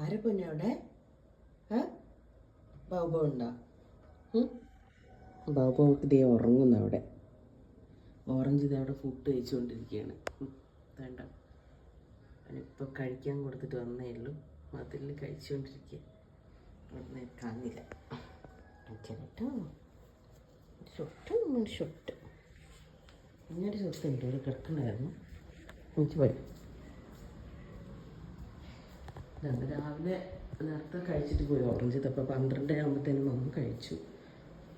ആരെ പൊന്നെ അവിടെ? ബാബു ഉണ്ടോ? ബാബു ഇതേ ഉറങ്ങുന്നു അവിടെ. ഓറഞ്ച് ഇത് അവിടെ ഫുഡ് കഴിച്ചുകൊണ്ടിരിക്കുകയാണ്. വേണ്ട, അതിനിപ്പോൾ കഴിക്കാൻ കൊടുത്തിട്ട് വന്നേ ഉള്ളൂ. അതിൽ കഴിച്ചുകൊണ്ടിരിക്കുക. അവിടെ കാണില്ല കേട്ടോ. ഷൊട്ട് ഇങ്ങനൊരു സ്വത്തുണ്ട്. ഒരു കിടക്കണ്ടായിരുന്നു. എനിക്ക് പോയി രാവിലെ നേരത്തെ കഴിച്ചിട്ട് പോയി ഓറഞ്ച്. ഇതപ്പോൾ 12 ആകുമ്പോഴത്തേനും വന്ന് കഴിച്ചു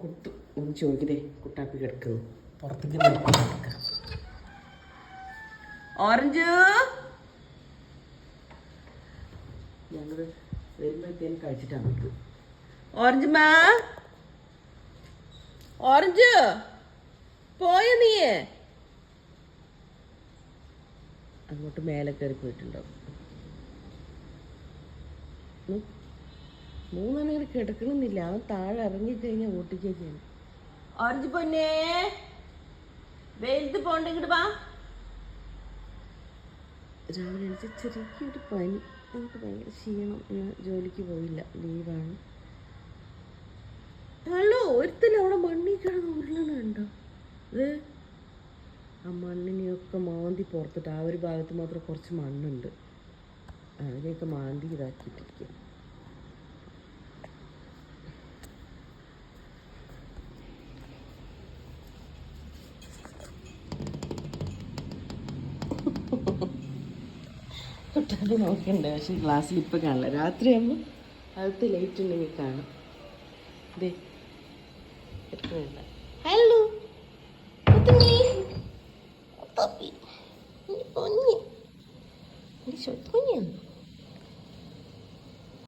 കൊടുത്തു. ഒന്ന് ചോദിക്കതേ കുട്ടാപ്പി കിടക്കുന്നു. പുറത്തേക്ക് കിടക്കാം. ഓറഞ്ച് ഞങ്ങൾ വരുമ്പോഴത്തേനും കഴിച്ചിട്ടാണ് നമുക്ക്. ഓറഞ്ച് മാ, ഓറഞ്ച് പോയ നീയേ അങ്ങോട്ട് മേലെ കയറി പോയിട്ടുണ്ടാവും. മൂന്നാണെങ്കിൽ കിടക്കണമെന്നില്ല. അവൻ താഴെ ഇറങ്ങിക്കഴിഞ്ഞാൽ ഓട്ടിക്കുകയാണ്. ഓറഞ്ച് പൊന്നേ വെയിലത്ത് പോണ്ടെങ്കിട്ട് വാ. രാവിലെ എനിക്ക് ചെറിയൊരു പനി. എനിക്ക് ഭയങ്കര ക്ഷീണം. ഞാൻ ജോലിക്ക് പോയില്ല, ലീവാണ്. ഹലോ, ഒരുത്തല്ല അവിടെ മണ്ണിൽ കിടന്ന് ഉരുളണുണ്ടോ? ഇത് ആ മണ്ണിനെയൊക്കെ മാന്തി പുറത്തിട്ട് ആ ഒരു ഭാഗത്ത് മാത്രം കുറച്ച് മണ്ണുണ്ട്. അതിനെയൊക്കെ മാന്തി ഇതാക്കിയിട്ടിരിക്കുക. കുട്ടാപ്പി നോക്കണ്ടേ, പക്ഷെ ഗ്ലാസ്സിൽ ഇപ്പം കാണില്ല. രാത്രിയാകുമ്പോൾ അകത്ത് ലൈറ്റ് ഉണ്ടെങ്കിൽ കാണാം. ഇതേ എത്രയല്ല. ഹലോ പൊന്നിയാണ്.